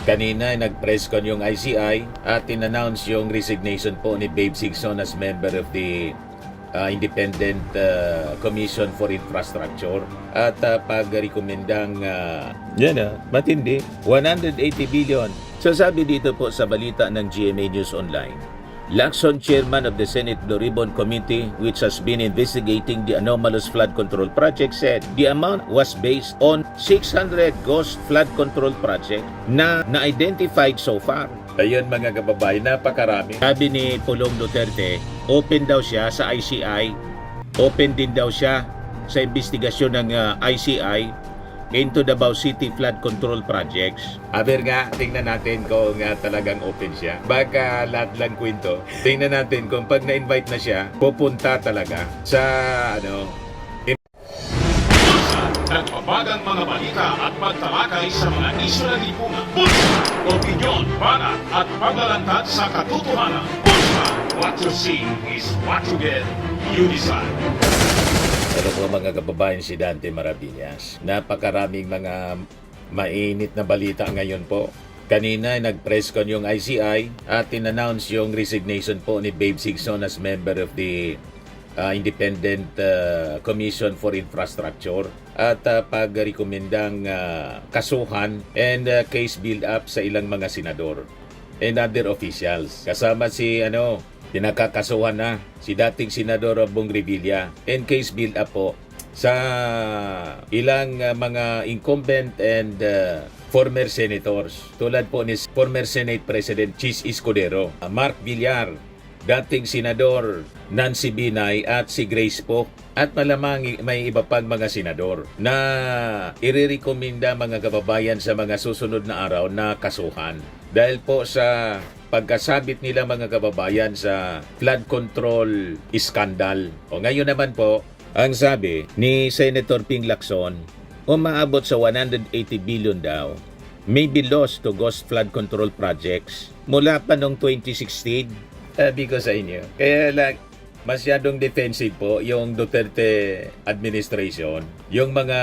Kanina nag-press con yung ICI at in-announce yung resignation po ni Babe Singson as member of the Independent Commission for Infrastructure at pag-rekomendang matindi 180 billion. So sabi dito po sa balita ng GMA News Online, Lacson, chairman of the Senate Blue Ribbon Committee, which has been investigating the anomalous flood control project, said the amount was based on 600 ghost flood control project na na-identified so far. Ayun mga kababayan, napakarami. Sabi ni Pulong Duterte, open daw siya sa ICI, open din daw siya sa investigasyon ng ICI into Davao City flood control projects. Aber nga, tingnan natin kung talagang open siya. Baka lahat lang kwento. Tingnan natin kung pag na-invite na siya, pupunta talaga sa Nagbabagang mga balita at pagtalakay sa mga isyu ng lipunan. Bulsa! Opinyon, banat at paglalantad sa katotohanan. Bulsa! What you see is what you get. You decide. Pero po mga kababayan, si Dante Maravillas, napakaraming mga mainit na balita ngayon po. Kanina nag-press con yung ICI at in-announce yung resignation po ni Babe Singson as member of the Independent Commission for Infrastructure at pag-rekomendang kasuhan and case build-up sa ilang mga senador and other officials. Kasama si pinakakasuhan na si dating Senador Bong Revilla and case build-up po sa ilang mga incumbent and former senators. Tulad po ni former Senate President Chis Escudero, Mark Villar, dating Senador Nancy Binay at si Grace Poe at malamang may iba pang mga senador na irerekomenda mga kababayan sa mga susunod na araw na kasuhan. Dahil po sa pagkasabit nila mga kababayan sa flood control scandal. O ngayon naman po, ang sabi ni Senator Ping Lacson, umaabot sa 180 billion daw may be lost to ghost flood control projects mula pa noong 2016. Sabi ko sa inyo. Kaya lang, masyadong defensive po yung Duterte administration. Yung mga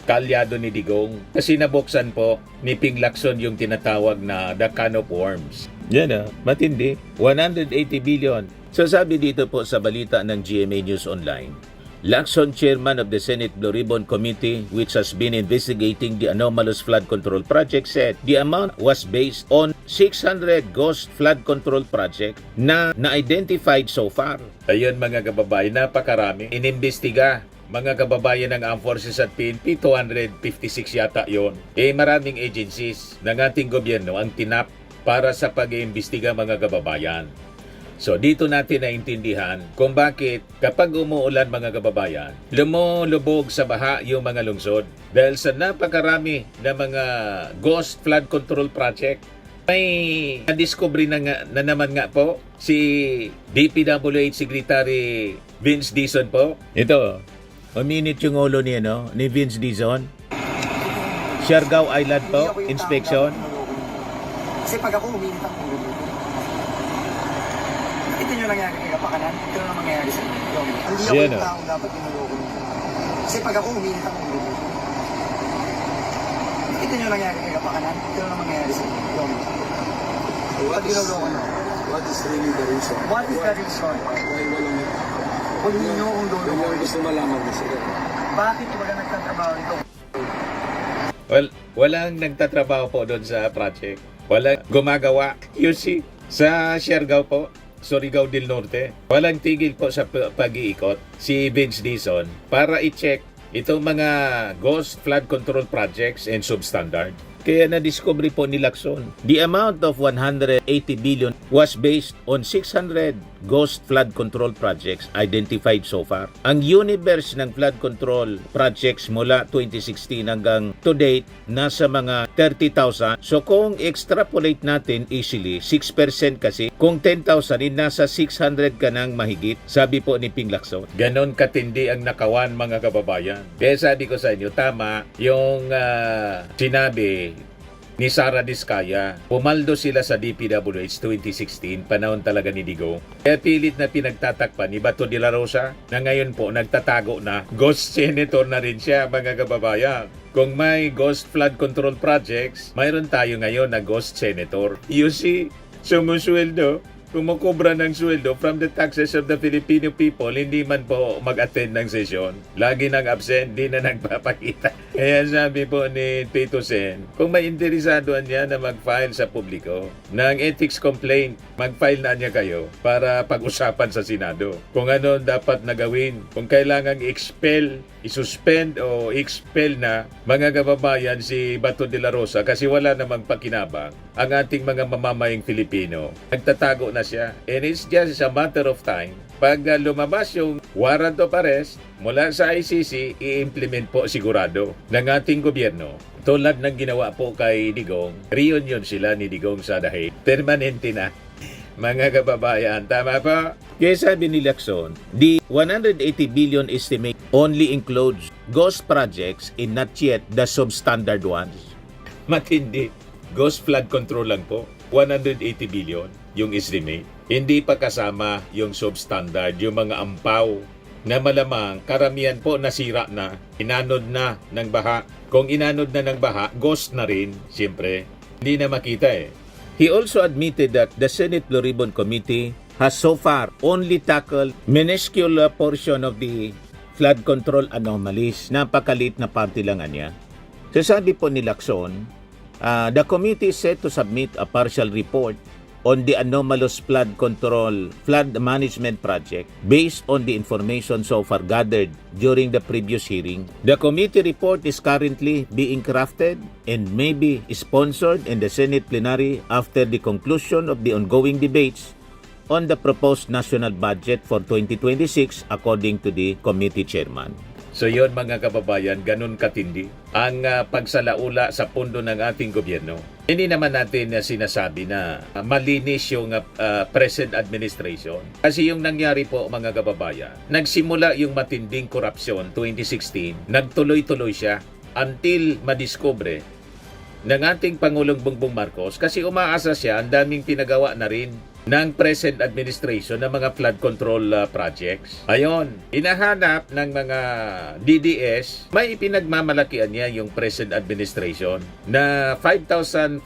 kalyado ni Digong. Kasi nabuksan po ni Ping Lacson yung tinatawag na the can of worms. Yan matindi. 180 billion. So sabi dito po sa balita ng GMA News Online, Lacson, chairman of the Senate Blue Ribbon Committee, which has been investigating the anomalous flood control project, said the amount was based on 600 ghost flood control project na na-identified so far. Ayun mga kababayan, napakarami. Inimbestiga mga kababayan ng Armed Forces at PNP, 256 yata yon. Maraming agencies ng ating gobyerno ang tinap para sa pag-iimbestiga mga kababayan. So dito natin naintindihan kung bakit kapag umuulan mga kababayan, lumulubog sa baha yung mga lungsod. Dahil sa napakarami na mga ghost flood control project, may na-discovery na naman nga po si DPWH Secretary Vince Dizon po. Ito, uminit yung ulo niya ni Vince Dizon. Siargao Island po, inspection. Kasi pag ako uminit ang ulo dito, ito yung nangyari kay Kapakanan, ito yung mangyayari sa inyo. Hindi ako yung taong dapat tinuloko nito. Kasi pag ako uminit ang ulo dito, ito yung nangyari kay Kapakanan, ito yung mangyayari sa inyo. Pag tinuloko nyo. What is really the reason? What is the reason? Why walang Huwag ninyo kung luloko. gusto malaman mo sila? Bakit wala nagtatrabaho nito? Well, walang nagtatrabaho po doon sa project. Walang gumagawa. You see, sa Siargao po, Surigao del Norte, walang tigil po sa pag-iikot si Vince Dizon para i-check itong mga ghost flood control projects and substandard. Kaya na-discovery po ni Lacson. The amount of 180 billion was based on 600 ghost flood control projects identified so far. Ang universe ng flood control projects mula 2016 hanggang to date, nasa mga 30,000. So kung extrapolate natin easily, 6% kasi, kung 10,000, nasa 600 ka nang mahigit, sabi po ni Ping Lacson. Ganon katindi ang nakawan mga kababayan. Kaya sabi ko sa inyo, tama yung sinabi ni Sara Diskaya. Pumaldo sila sa DPWH 2016, panahon talaga ni Digong. Kaya pilit na pinagtatakpan ni Bato de la Rosa na ngayon po nagtatago na ghost senator na rin siya, mga kababayan. Kung may ghost flood control projects, mayroon tayo ngayon na ghost senator. You see, sumusweldo, kumukubra ng sweldo from the taxes of the Filipino people, hindi man po mag-attend ng sesyon. Lagi nang absent, di na nagpapakita. Kaya sabi po ni Tito Sen, kung may interesadoan niya na mag-file sa publiko ng ethics complaint, mag-file na niya kayo para pag-usapan sa Senado. Kung ano dapat na gawin, kung kailangang i-expel, i-suspend o expel na mga kababayan si Bato de la Rosa kasi wala namang pakinabang ang ating mga mamamayang Filipino. Nagtatago na siya. And it's just a matter of time. Pag lumabas yung warrant of arrest mula sa ICC, i-implement po sigurado ng ating gobyerno. Tulad ng ginawa po kay Digong, reunion sila ni Digong sa Dahig. Permanente na. Mga kababayan, tama pa? Kaya sabi ni Lacson, the 180 billion estimate only includes ghost projects and not yet the substandard ones. Matindi. Ghost flood control lang po. 180 billion yung estimate. Hindi pa kasama yung substandard, yung mga ampaw na malamang karamihan po nasira na, inanod na ng baha. Kung inanod na ng baha, ghost na rin, siyempre. Hindi na makita eh. He also admitted that the Senate Blue Ribbon Committee has so far only tackled minuscule portion of the flood control anomalies. Napakaliit na parte lang niya. So sabi po ni Lacson, the committee is set to submit a partial report on the anomalous flood management project based on the information so far gathered during the previous hearing. The committee report is currently being crafted and may be sponsored in the Senate plenary after the conclusion of the ongoing debates on the proposed national budget for 2026 according to the committee chairman. So yun mga kababayan, ganun katindi ang pagsalaula sa pundo ng ating gobyerno. Hindi naman natin sinasabi na malinis yung present administration. Kasi yung nangyari po mga kababayan, nagsimula yung matinding korupsyon 2016, nagtuloy-tuloy siya until madiskubre ng ating Pangulong Bongbong Marcos kasi umaasa siya, ang daming pinagawa na rin ng present administration ng mga flood control projects. Ayon, hinahanap ng mga DDS, may ipinagmamalakian niya yung present administration na 5,500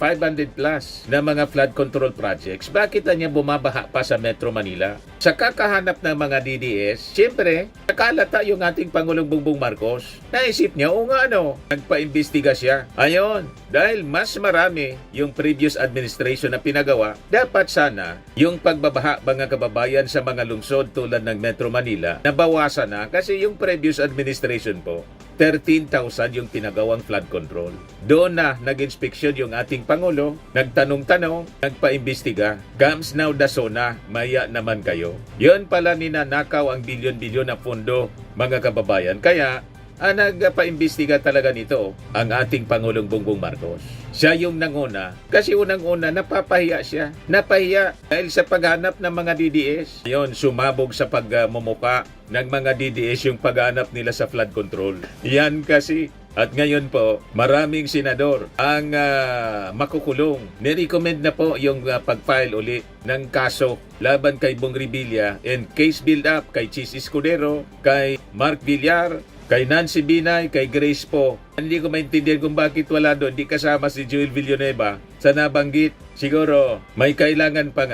plus na mga flood control projects. Bakit niya bumabaha pa sa Metro Manila? Sa kakahanap ng mga DDS, siyempre, nakalata yung ating Pangulong Bongbong Marcos. Naisip niya, o nga nagpa-imbestiga siya. Ayon, dahil mas marami yung previous administration na pinagawa, dapat sana yung pagbabaha mga kababayan sa mga lungsod tulad ng Metro Manila, nabawasan na kasi yung previous administration po, 13,000 yung pinagawang flood control. Doon na nag-inspeksyon yung ating Pangulo, nagtanong-tanong, nagpa-imbestiga. Gams now dasona, maya naman kayo. Yun pala ninanakaw ang bilyon-bilyon na pondo mga kababayan. Kaya, nagpa-imbestiga talaga nito ang ating Pangulong Bongbong Marcos. Siya yung nanguna kasi unang-una napapahiya siya. Napahiya dahil sa paghanap ng mga DDS. Yon, sumabog sa pagmumuka ng mga DDS yung paghanap nila sa flood control. Yan kasi. At ngayon po, maraming senador ang makukulong. Nirecommend na po yung pag-file uli ng kaso laban kay Bong Revilla and case build-up kay Chis Escudero, kay Mark Villar, kay Nancy Binay, kay Grace po. Hindi ko maintindihan kung bakit wala doon. Hindi kasama si Joel Villanueva sa nabanggit. Siguro may kailangan pang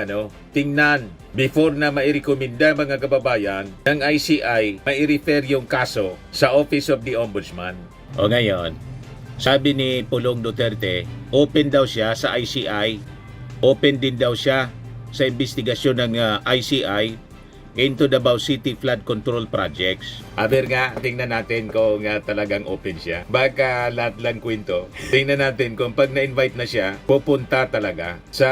tingnan before na mairekomenda mga kababayan ng ICI, mai-refer yung kaso sa Office of the Ombudsman. O ngayon, sabi ni Pulong Duterte, open daw siya sa ICI, open din daw siya sa investigasyon ng ICI into Davao City flood control projects. Aber nga, tingnan natin kung talagang open siya. Baka lahat lang kwento. Tingnan natin kung pag na-invite na siya, pupunta talaga sa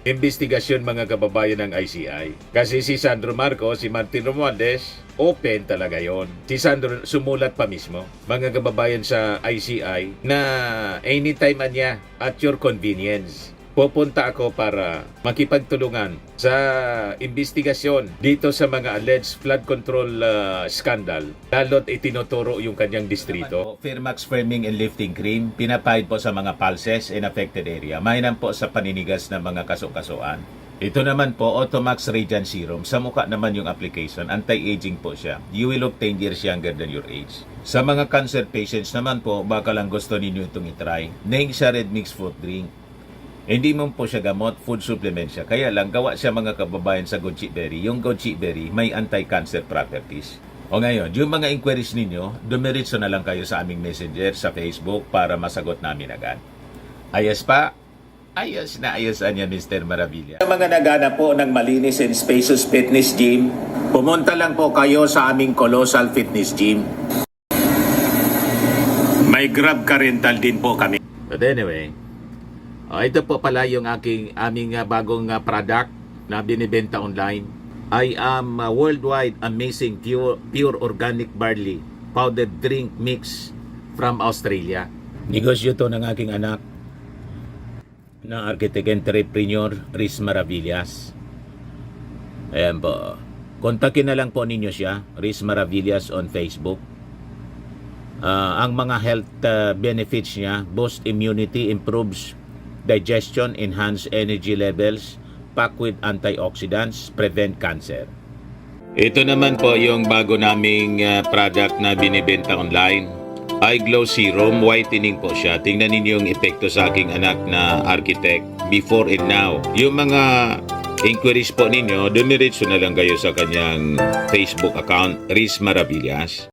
investigasyon mga kababayan ng ICI. Kasi si Sandro Marcos, si Martin Romualdez, open talaga yon. Si Sandro sumulat pa mismo, mga kababayan sa ICI, na anytime niya at your convenience. pupunta ako para makipagtulungan sa investigasyon dito sa mga alleged flood control scandal, lalo't itinuturo yung kanyang distrito. Firmax Firming and Lifting Cream, pinapahid po sa mga pulses in affected area. Mainam po sa paninigas ng mga kaso-kasuan. Ito naman po, Automax Radiant Serum. Sa mukha naman yung application, anti-aging po siya. You will look 10 years younger than your age. Sa mga cancer patients naman po, baka lang gusto ninyo itong itry. Ning siya red mixed fruit drink. Hindi mo po siya gamot, food supplement siya. Kaya lang, gawa siya mga kababayan sa goji berry. Yung goji berry may anti-cancer properties. O ngayon, yung mga inquiries ninyo, dumiritso na lang kayo sa aming messenger sa Facebook para masagot namin agad. Ayos pa? Ayos na ayos niya, Mr. Maravilla. Sa mga nagana po ng malinis and spacious fitness gym, pumunta lang po kayo sa aming Colossal Fitness Gym. May Grab car rental din po kami. But anyway, ito po pala yung aming bagong product na binibenta online. I am worldwide amazing pure organic barley powdered drink mix from Australia. Negosyo to ng aking anak na architect entrepreneur Riz Maravillas. Ayan po. Kontakin na lang po ninyo siya, Riz Maravillas on Facebook. Ang mga health benefits niya, boost immunity, improves digestion, enhance energy levels, packed with antioxidants, prevent cancer. Ito naman po yung bago naming product na binibenta online. Eye Glow Serum, whitening po siya. Tingnan ninyo yung epekto sa aking anak na architect before and now. Yung mga inquiries po ninyo, dumiretso na lang kayo sa kanyang Facebook account, Riz Maravillas.